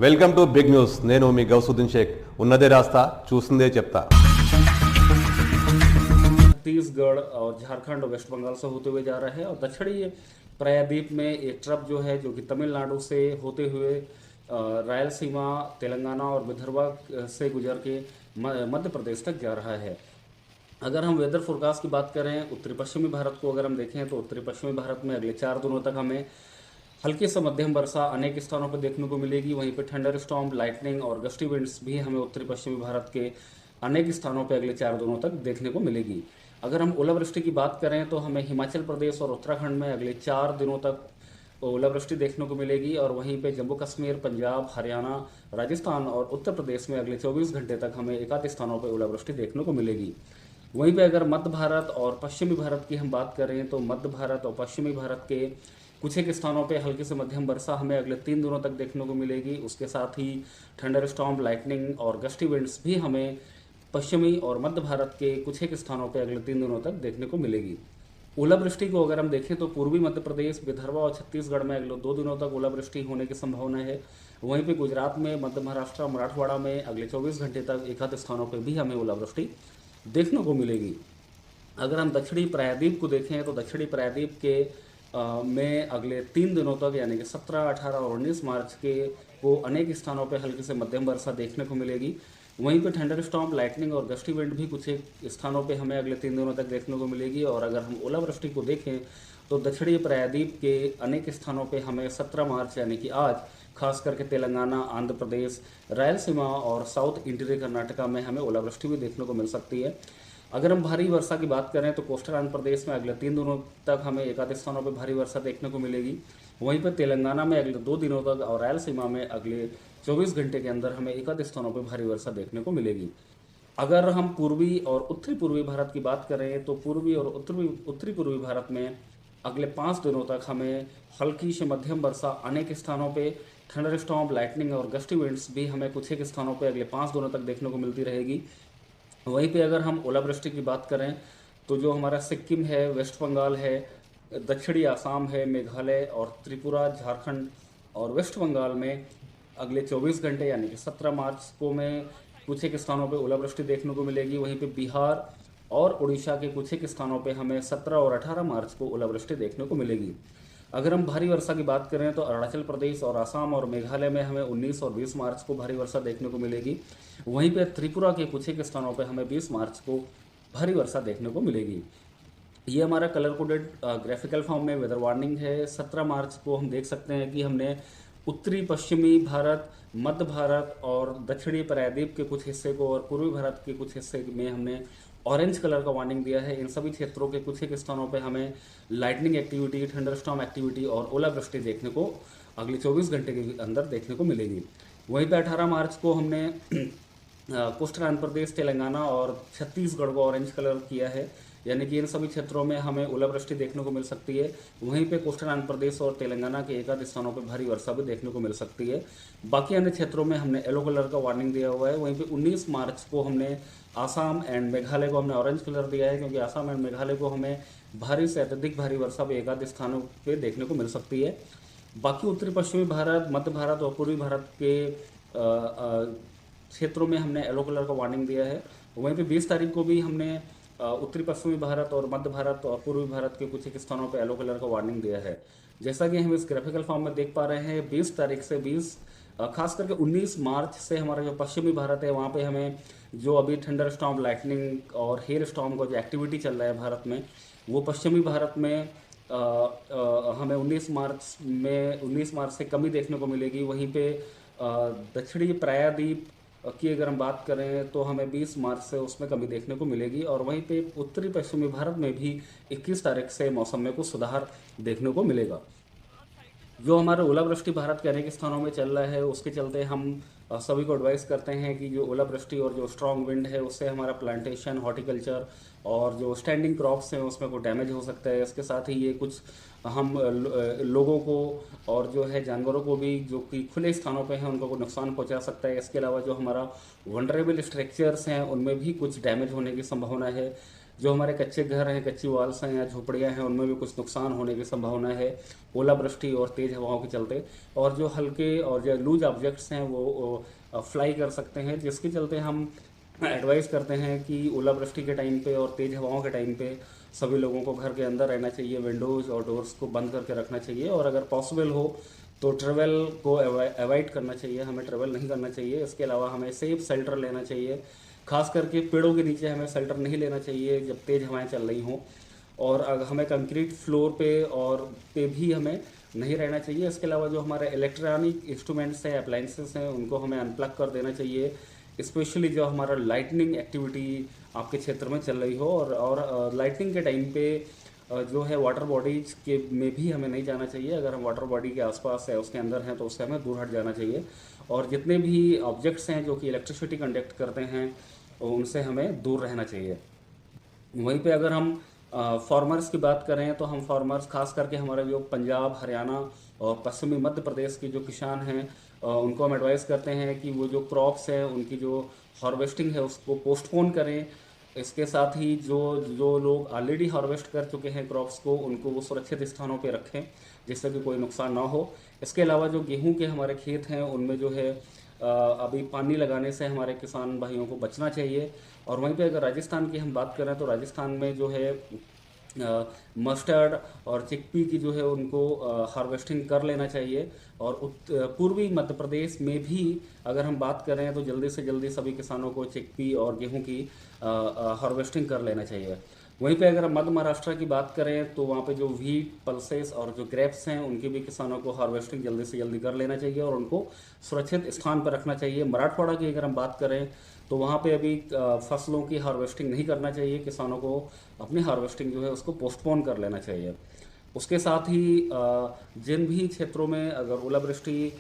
Welcome to big news. నేను మీ గౌసుద్దీన్ షేక్. ఉన్నదే రాస్తా, చూసిందే చెప్తా. छत्तीसगढ़ और झारखंड और वेस्ट बंगाल से होते हुए जा रहा है और दक्षिणी प्रायद्वीप में एक ट्रफ जो है जो कि तमिलनाडु से होते हुए रायलसीमा, तेलंगाना और विदर्भ से गुजर के मध्य प्रदेश तक जा रहा है। अगर हम वेदर फोरकास्ट की बात करें उत्तरी पश्चिमी भारत को अगर हम देखें तो उत्तरी पश्चिमी भारत में अगले 4 दिनों तक हमें हल्की से मध्यम वर्षा अनेक स्थानों पर देखने को मिलेगी। वहीं पर थंडर स्टॉर्म, लाइटनिंग और गस्टी विंड्स भी हमें उत्तरी पश्चिमी भारत के अनेक स्थानों पर अगले 4 दिनों तक देखने को मिलेगी। अगर हम ओलावृष्टि की बात करें तो हमें हिमाचल प्रदेश और उत्तराखंड में अगले 4 दिनों तक ओलावृष्टि देखने को मिलेगी और वहीं पे जम्मू कश्मीर, पंजाब, हरियाणा, राजस्थान और उत्तर प्रदेश में अगले 24 घंटे तक हमें एकाध स्थानों पर ओलावृष्टि देखने को मिलेगी। वहीं पे अगर मध्य भारत और पश्चिमी भारत की हम बात करें तो मध्य भारत और पश्चिमी भारत के कुछ एक स्थानों पे हल्की से मध्यम वर्षा हमें अगले 3 दिनों तक देखने को मिलेगी। उसके साथ ही थंडर स्टॉर्म, लाइटनिंग और गस्टी विंड्स भी हमें पश्चिमी और मध्य भारत के कुछ एक स्थानों पे अगले 3 दिनों तक देखने को मिलेगी। ओलावृष्टि को अगर हम देखें तो पूर्वी मध्य प्रदेश, विदर्भ और छत्तीसगढ़ में अगले 2 दिनों तक ओलावृष्टि होने की संभावना है। वहीं पे गुजरात में, मध्य महाराष्ट्र, मराठवाड़ा में अगले 24 घंटे तक एकाध स्थानों पर भी हमें ओलावृष्टि देखने को मिलेगी। अगर हम दक्षिणी प्रायद्वीप को देखें तो दक्षिणी प्रायद्वीप के में अगले 3 दिनों तक यानी कि 17, 18 और 19 मार्च के को अनेक स्थानों पर हल्की से मध्यम वर्षा देखने को मिलेगी। वहीं पे थंडर स्टॉर्म, लाइटनिंग और गस्टी विंड भी कुछ एक स्थानों पे हमें अगले 3 दिनों तक देखने को मिलेगी। और अगर हम ओलावृष्टि को देखें तो दक्षिणी प्रायद्वीप के अनेक स्थानों पे हमें 17 मार्च यानी कि आज खास करके तेलंगाना, आंध्र प्रदेश, रायलसीमा और साउथ इंटीरियर कर्नाटका में हमें ओलावृष्टि भी देखने को मिल सकती है। अगर हम भारी वर्षा की बात करें तो कोस्टल आंध्र प्रदेश में अगले 3 दिनों तक हमें एकाध स्थानों पर भारी वर्षा देखने को मिलेगी। वहीं पर तेलंगाना में अगले 2 दिनों तक और रायलसीमा में अगले 24 घंटे के अंदर हमें एकाध स्थानों पर भारी वर्षा देखने को मिलेगी। अगर हम पूर्वी और उत्तरी पूर्वी भारत की बात करें तो पूर्वी और उत्तरी पूर्वी भारत में अगले 5 दिनों तक हमें हल्की से मध्यम वर्षा अनेक स्थानों पे, थंडर स्टॉर्म, लाइटनिंग और गस्टी विंड्स भी हमें कुछ एक स्थानों पे अगले 5 दिनों तक देखने को मिलती रहेगी। वहीं पे अगर हम ओलावृष्टि की बात करें तो जो हमारा सिक्किम है, वेस्ट बंगाल है, दक्षिणी आसाम है, मेघालय और त्रिपुरा, झारखंड और वेस्ट बंगाल में अगले 24 घंटे यानी कि 17 मार्च को में कुछ एक स्थानों पे ओलावृष्टि देखने को मिलेगी। वहीं पे बिहार और उड़ीसा के कुछ एक स्थानों पे हमें 17 और 18 मार्च को ओलावृष्टि देखने को मिलेगी। अगर हम भारी वर्षा की बात करें तो अरुणाचल प्रदेश और असम और मेघालय में हमें 19 और 20 मार्च को भारी वर्षा देखने को मिलेगी। वहीं पे त्रिपुरा के कुछ एक स्थानों पे हमें 20 मार्च को भारी वर्षा देखने को मिलेगी। ये हमारा कलर कोडेड ग्राफिकल फॉर्म में वेदर वार्निंग है। 17 मार्च को हम देख सकते हैं कि हमने उत्तरी पश्चिमी भारत, मध्य भारत और दक्षिणी प्रायद्वीप के कुछ हिस्से को और पूर्वी भारत के कुछ हिस्से में हमने ऑरेंज कलर का वार्निंग दिया है। इन सभी क्षेत्रों के कुछ एक स्थानों पे हमें लाइटनिंग एक्टिविटी, थंडरस्टॉर्म एक्टिविटी और ओलावृष्टि देखने को अगले 24 घंटे के अंदर देखने को मिलेगी। वहीं पे 18 मार्च को हमने कोस्टल आंध्र प्रदेश, तेलंगाना और छत्तीसगढ़ को ऑरेंज कलर किया है, यानी कि इन सभी क्षेत्रों में हमें ओलावृष्टि देखने को मिल सकती है। वहीं पे कोस्टल आंध्र प्रदेश और तेलंगाना के एकाध स्थानों पर भारी वर्षा भी देखने को मिल सकती है। बाकी अन्य क्षेत्रों में हमने येलो कलर का वार्निंग दिया हुआ है। वहीं पे 19 मार्च को हमने आसाम एंड मेघालय को हमने ऑरेंज कलर दिया है, क्योंकि आसाम एंड मेघालय को हमें भारी से अत्यधिक भारी वर्षा भी एकाध स्थानों पर देखने को मिल सकती है। बाकी उत्तरी पश्चिमी भारत, मध्य भारत और पूर्वी भारत के क्षेत्रों में हमने येलो कलर का वार्निंग दिया है। वहीं पे 20 तारीख को भी हमने उत्तरी पश्चिमी भारत और मध्य भारत और पूर्वी भारत के कुछ एक स्थानों पर येलो कलर का वार्निंग दिया है। जैसा कि हम इस ग्राफिकल फॉर्म में देख पा रहे हैं, 20 तारीख से खास करके 19 मार्च से हमारा जो पश्चिमी भारत है वहाँ पे हमें जो अभी थंडर स्टॉर्म, लाइटनिंग और हेल स्टॉर्म का जो एक्टिविटी चल रहा है भारत में, वो पश्चिमी भारत में हमें 19 मार्च से कमी देखने को मिलेगी। वहीं पे दक्षिणी प्रायद्वीप की अगर हम बात करें तो हमें 20 मार्च से उसमें कमी देखने को मिलेगी। और वहीं पे उत्तरी पश्चिमी भारत में भी 21 तारीख से मौसम में कुछ सुधार देखने को मिलेगा। जो हमारे ओलावृष्टि भारत के अनेक स्थानों में चल रहा है उसके चलते हम सभी को एडवाइस करते हैं कि जो ओलावृष्टि और जो स्ट्रॉन्ग विंड है उससे हमारा प्लांटेशन, हॉर्टिकल्चर और जो स्टैंडिंग क्रॉप्स हैं उसमें कोई डैमेज हो सकता है। इसके साथ ही ये कुछ हम लोगों को और जो है जानवरों को भी जो कि खुले स्थानों पे हैं उनको कोई नुकसान पहुंचा सकता है। इसके अलावा जो हमारा वनरेबल स्ट्रक्चर्स हैं उनमें भी कुछ डैमेज होने की संभावना है। जो हमारे कच्चे घर हैं, कच्ची वाल्स हैं या झोपड़ियाँ हैं, उनमें भी कुछ नुकसान होने की संभावना है ओलावृष्टि और तेज़ हवाओं के चलते। और जो हल्के और जो लूज ऑब्जेक्ट्स हैं वो फ्लाई कर सकते हैं, जिसके चलते हम एडवाइस करते हैं कि ओलावृष्टि के टाइम पे और तेज़ हवाओं के टाइम पे सभी लोगों को घर के अंदर रहना चाहिए, विंडोज़ और डोर्स को बंद करके रखना चाहिए, और अगर पॉसिबल हो तो ट्रेवल को अवॉइड करना चाहिए, हमें ट्रेवल नहीं करना चाहिए। इसके अलावा हमें सेफ शेल्टर लेना चाहिए, खास करके पेड़ों के नीचे हमें शेल्टर नहीं लेना चाहिए जब तेज़ हवाएं चल रही हों, और अगर हमें कंक्रीट फ्लोर पे और पे भी हमें नहीं रहना चाहिए। इसके अलावा जो हमारे इलेक्ट्रॉनिक इंस्ट्रूमेंट्स हैं, अप्लाइंसेस हैं, उनको हमें अनप्लग कर देना चाहिए, स्पेशली जो हमारा लाइटनिंग एक्टिविटी आपके क्षेत्र में चल रही हो। और लाइटनिंग के टाइम पे जो है वाटर बॉडीज के में भी हमें नहीं जाना चाहिए। अगर हम वाटर बॉडी के आसपास है, उसके अंदर हैं, तो उससे हमें दूर हट जाना चाहिए। और जितने भी ऑब्जेक्ट्स हैं जो कि इलेक्ट्रिसिटी कंडक्ट करते हैं, उनसे हमें दूर रहना चाहिए। वहीं पे अगर हम फार्मर्स की बात करें तो हम फार्मर्स खास करके हमारे जो पंजाब, हरियाणा और पश्चिमी मध्य प्रदेश के जो किसान हैं, उनको हम एडवाइस करते हैं कि वो जो क्रॉप्स हैं उनकी जो हार्वेस्टिंग है उसको पोस्टपोन करें। इसके साथ ही जो जो लोग ऑलरेडी हार्वेस्ट कर चुके हैं क्रॉप्स को, उनको वो सुरक्षित स्थानों पे रखें जिससे कि कोई नुकसान ना हो। इसके अलावा जो गेहूं के हमारे खेत हैं उनमें जो है अभी पानी लगाने से हमारे किसान भाइयों को बचना चाहिए। और वहीं पे अगर राजस्थान की हम बात करें तो राजस्थान में जो है मस्टर्ड और चिकपी की जो है उनको हार्वेस्टिंग कर लेना चाहिए। और पूर्वी मध्य प्रदेश में भी अगर हम बात करें तो जल्दी से जल्दी सभी किसानों को चिकपी और गेहूं की हार्वेस्टिंग कर लेना चाहिए। वहीं पे अगर हम मध्य महाराष्ट्र की बात करें तो वहाँ पे जो व्हीट, पल्सेस और जो ग्रेप्स हैं उनकी भी किसानों को हार्वेस्टिंग जल्दी से जल्दी कर लेना चाहिए और उनको सुरक्षित स्थान पर रखना चाहिए। मराठवाड़ा की अगर हम बात करें तो वहाँ पे अभी फसलों की हार्वेस्टिंग नहीं करना चाहिए, किसानों को अपनी हार्वेस्टिंग जो है उसको पोस्टपोन कर लेना चाहिए। उसके साथ ही जिन भी क्षेत्रों में अगर ओलावृष्टि